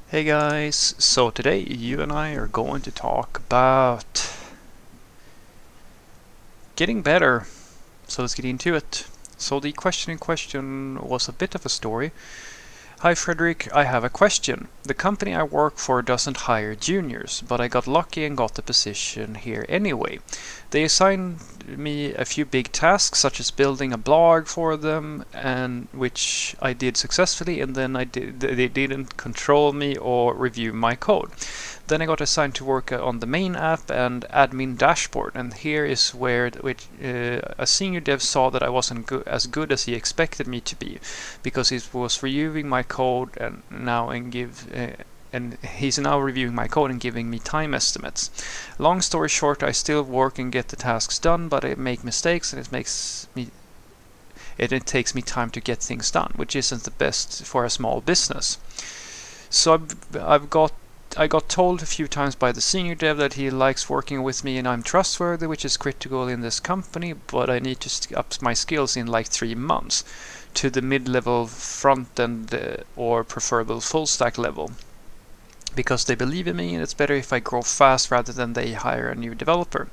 Hey guys, so today you and I are going to talk about getting better. So let's get into it. So the question in question was a bit of a story. Hi Frederick, I have a question. The company I work for doesn't hire juniors, but I got lucky and got the position here anyway. They assigned me a few big tasks, such as building a blog for them, and which I did successfully, and then they didn't control me or review my code. Then I got assigned to work on the main app and admin dashboard, and here is where a senior dev saw that I wasn't as good as he expected me to be, because he was reviewing my code and he's now reviewing my code and giving me time estimates. Long story short, I still work and get the tasks done, but I make mistakes and it takes me time to get things done, which isn't the best for a small business. So I got told a few times by the senior dev that he likes working with me and I'm trustworthy, which is critical in this company, but I need to up my skills in like 3 months to the mid-level front end or preferable full stack level. Because they believe in me and it's better if I grow fast rather than they hire a new developer.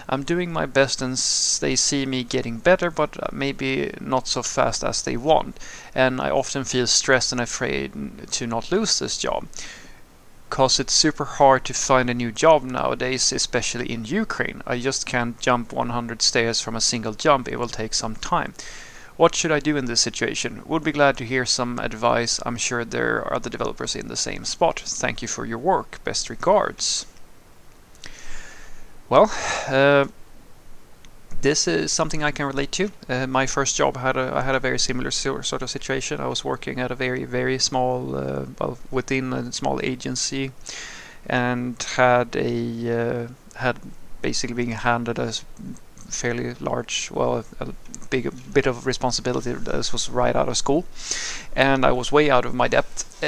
I'm doing my best and they see me getting better, but maybe not so fast as they want. And I often feel stressed and afraid to not lose this job. Because it's super hard to find a new job nowadays, especially in Ukraine. I just can't jump 100 stairs from a single jump, it will take some time. What should I do in this situation? Would be glad to hear some advice. I'm sure there are other developers in the same spot. Thank you for your work. Best regards. Well, this is something I can relate to. My first job I had a very similar sort of situation. I was working at a very small, within a small agency, and had basically being handed a fairly large, a big bit of responsibility. This was right out of school, and I was way out of my depth.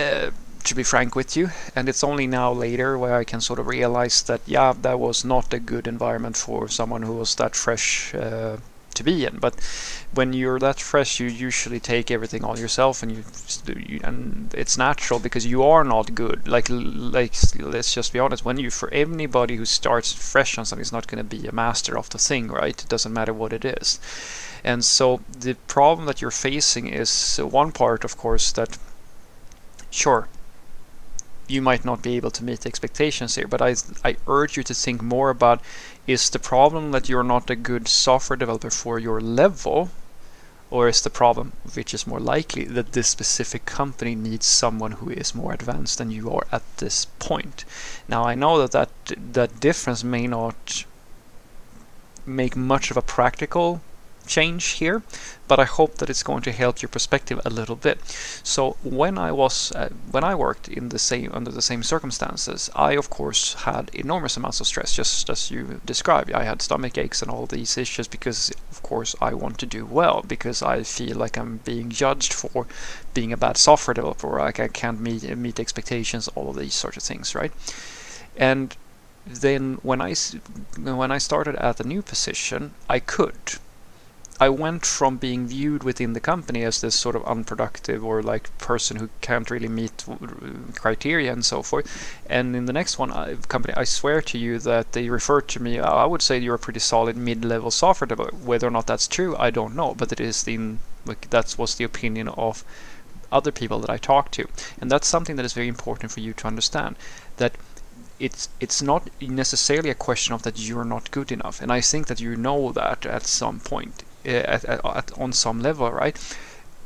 To be frank with you, and it's only now later where I can sort of realize that that was not a good environment for someone who was that fresh to be in. But when you're that fresh, you usually take everything on yourself, and and it's natural because you are not good. Like let's just be honest. For anybody who starts fresh on something, is not going to be a master of the thing, right? It doesn't matter what it is. And so the problem that you're facing is one part, of course, that sure, you might not be able to meet the expectations here, but I urge you to think more about, is the problem that you're not a good software developer for your level, or is the problem, which is more likely, that this specific company needs someone who is more advanced than you are at this point? Now, I know that difference may not make much of a practical change here, but I hope that it's going to help your perspective a little bit. So when I worked in under the same circumstances, I of course had enormous amounts of stress, just as you described. I had stomach aches and all these issues because of course I want to do well, because I feel like I'm being judged for being a bad software developer, like I can't meet expectations, all of these sorts of things, right? And then when I started at the new position, I went from being viewed within the company as this sort of unproductive or like person who can't really meet criteria and so forth. And in the next company, I swear to you that they referred to me, I would say you're a pretty solid mid-level software developer. Whether or not that's true, I don't know, but that was the opinion of other people that I talked to. And that's something that is very important for you to understand, that it's not necessarily a question of that you're not good enough, and I think that you know that at some point, on some level, right?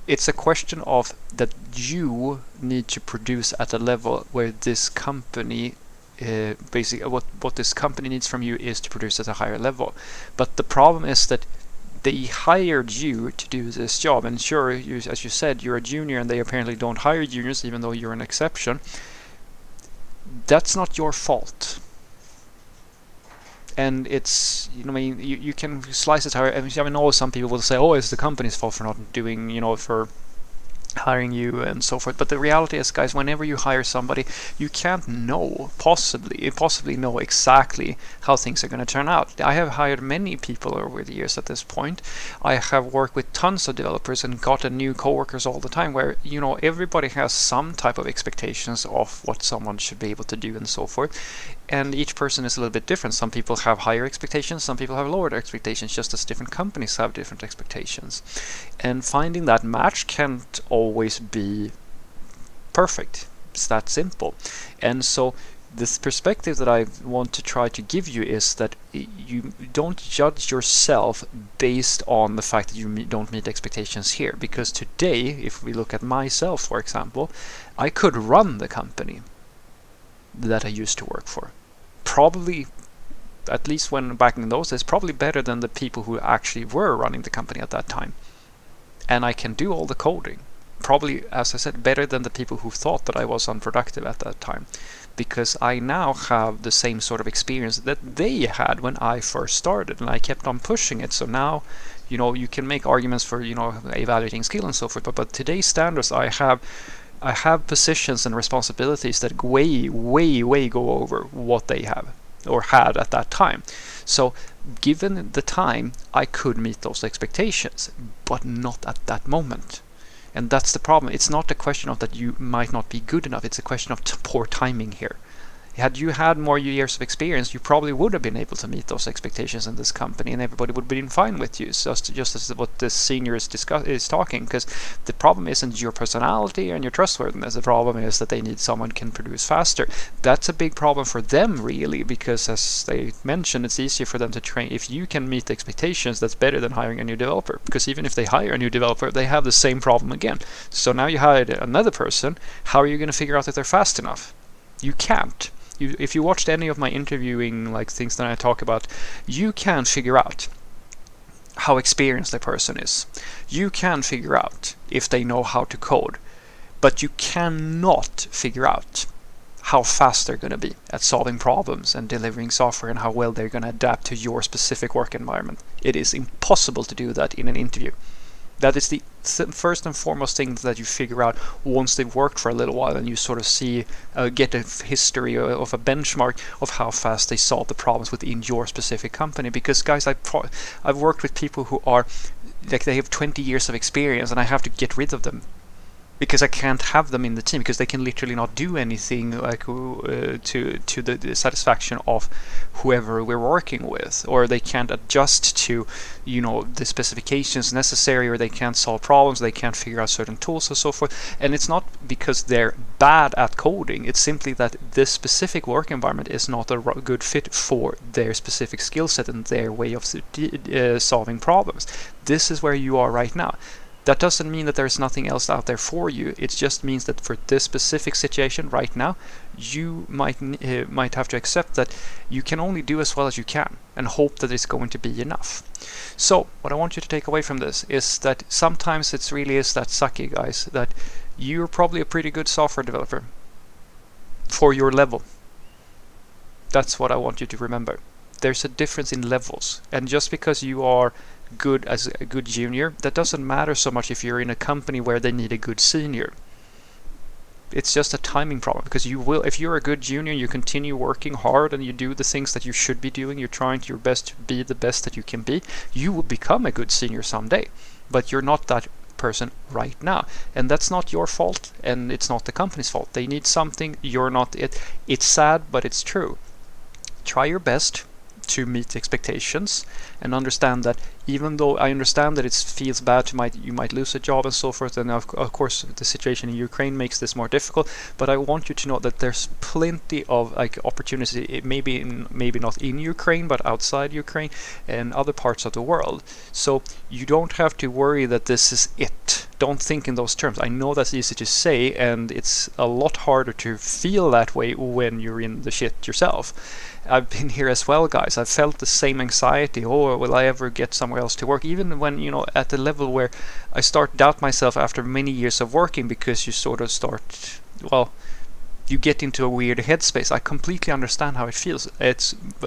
It's a question of that you need to produce at a level where this company, basically what this company needs from you is to produce at a higher level. But the problem is that they hired you to do this job, and sure, as you said, you're a junior and they apparently don't hire juniors even though you're an exception. That's not your fault. And it's, you can slice it however. I know some people will say, oh, it's the company's fault for not doing, for hiring you and so forth. But the reality is, guys, whenever you hire somebody, you can't possibly know exactly how things are going to turn out. I have hired many people over the years at this point. I have worked with tons of developers and gotten new coworkers all the time where, everybody has some type of expectations of what someone should be able to do and so forth. And each person is a little bit different. Some people have higher expectations, some people have lower expectations, just as different companies have different expectations. And finding that match can't always be perfect. It's that simple. And so this perspective that I want to try to give you is that you don't judge yourself based on the fact that you don't meet expectations here. Because today, if we look at myself, for example, I could run the company that I used to work for. Probably, at least when back in those days, probably better than the people who actually were running the company at that time. And I can do all the coding. Probably, as I said, better than the people who thought that I was unproductive at that time. Because I now have the same sort of experience that they had when I first started, and I kept on pushing it. So now, you can make arguments for, evaluating skill and so forth, but today's standards, I have positions and responsibilities that way go over what they have or had at that time. So given the time, I could meet those expectations, but not at that moment. And that's the problem. It's not a question of that you might not be good enough. It's a question of poor timing here. Had you had more years of experience, you probably would have been able to meet those expectations in this company, and everybody would have been fine with you. Just as what the senior is talking, because the problem isn't your personality and your trustworthiness. The problem is that they need someone who can produce faster. That's a big problem for them, really, because as they mentioned, it's easier for them to train. If you can meet the expectations, that's better than hiring a new developer. Because even if they hire a new developer, they have the same problem again. So now you hired another person. How are you going to figure out if they're fast enough? You can't. If you watched any of my interviewing, like things that I talk about, you can figure out how experienced a person is. You can figure out if they know how to code, but you cannot figure out how fast they're going to be at solving problems and delivering software and how well they're going to adapt to your specific work environment. It is impossible to do that in an interview. That is the first and foremost thing that you figure out once they've worked for a little while, and you sort of see, get a history of a benchmark of how fast they solve the problems within your specific company. Because guys, I've worked with people who are like, they have 20 years of experience, and I have to get rid of them because I can't have them in the team, because they can literally not do anything like to the satisfaction of whoever we're working with, or they can't adjust to the specifications necessary, or they can't solve problems, they can't figure out certain tools and so forth. And it's not because they're bad at coding, it's simply that this specific work environment is not a good fit for their specific skill set and their way of solving problems. This is where you are right now. That doesn't mean that there's nothing else out there for you. It just means that for this specific situation right now, you might have to accept that you can only do as well as you can and hope that it's going to be enough. So what I want you to take away from this is that sometimes it really is that sucky, guys, that you're probably a pretty good software developer for your level. That's what I want you to remember. There's a difference in levels, and just because you are good as a good junior, that doesn't matter so much if you're in a company where they need a good senior. It's just a timing problem, because if you're a good junior, you continue working hard and you do the things that you should be doing, you're trying your best to be the best that you can be, you will become a good senior someday. But you're not that person right now, and that's not your fault, and it's not the company's fault. They need something, you're not it. It's sad, but it's true. Try your best to meet expectations, and understand that even though I understand that it feels bad, you might lose a job and so forth, and of course the situation in Ukraine makes this more difficult, but I want you to know that there's plenty of opportunity, maybe not in Ukraine, but outside Ukraine and other parts of the world. So you don't have to worry that this is it. Don't think in those terms. I know that's easy to say, and it's a lot harder to feel that way when you're in the shit yourself. I've been here as well, guys. I've felt the same anxiety. Oh, will I ever get somewhere else to work? Even when, at the level where I start doubt myself after many years of working, because you sort of start, you get into a weird headspace. I completely understand how it feels.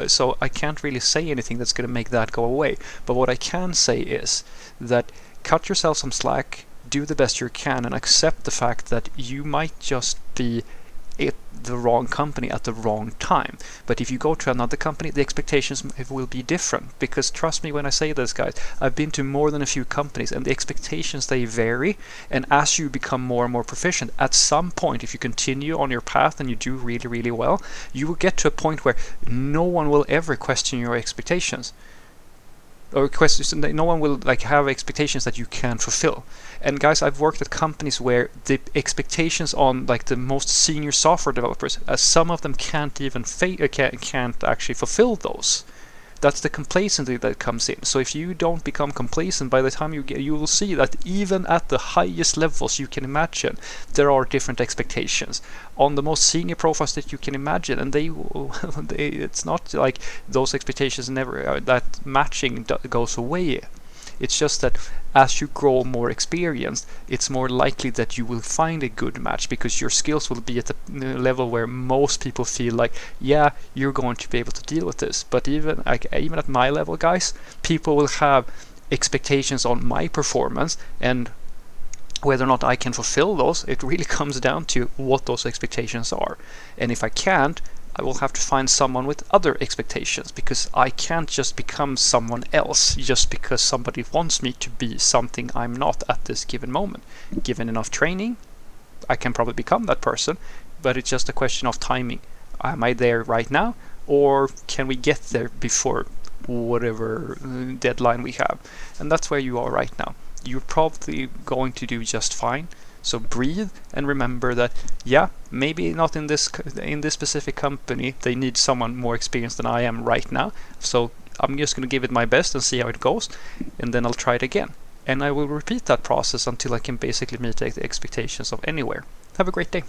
So I can't really say anything that's going to make that go away. But what I can say is that cut yourself some slack. do the best you can and accept the fact that you might just be at the wrong company at the wrong time. But if you go to another company, the expectations will be different, because trust me when I say this, guys, I've been to more than a few companies and the expectations, they vary. And as you become more and more proficient, at some point, if you continue on your path and you do really, really well, you will get to a point where no one will ever question your expectations. Or questions, no one will like have expectations that you can't fulfill. And guys, I've worked at companies where the expectations on like the most senior software developers, some of them can't even can't actually fulfill those. That's the complacency that comes in. So if you don't become complacent, by the time you will see that even at the highest levels you can imagine, there are different expectations on the most senior profiles that you can imagine, and it's not like those expectations never that matching goes away. It's just that as you grow more experienced, it's more likely that you will find a good match, because your skills will be at the level where most people feel like, yeah, you're going to be able to deal with this. But even at my level, guys, people will have expectations on my performance, and whether or not I can fulfill those, it really comes down to what those expectations are. And if I can't, I will have to find someone with other expectations, because I can't just become someone else just because somebody wants me to be something I'm not at this given moment. Given enough training, I can probably become that person, but it's just a question of timing. Am I there right now, or can we get there before whatever deadline we have? And that's where you are right now. You're probably going to do just fine. So breathe and remember that, yeah, maybe not in this specific company, they need someone more experienced than I am right now. So I'm just going to give it my best and see how it goes, and then I'll try it again. And I will repeat that process until I can basically meet the expectations of anywhere. Have a great day.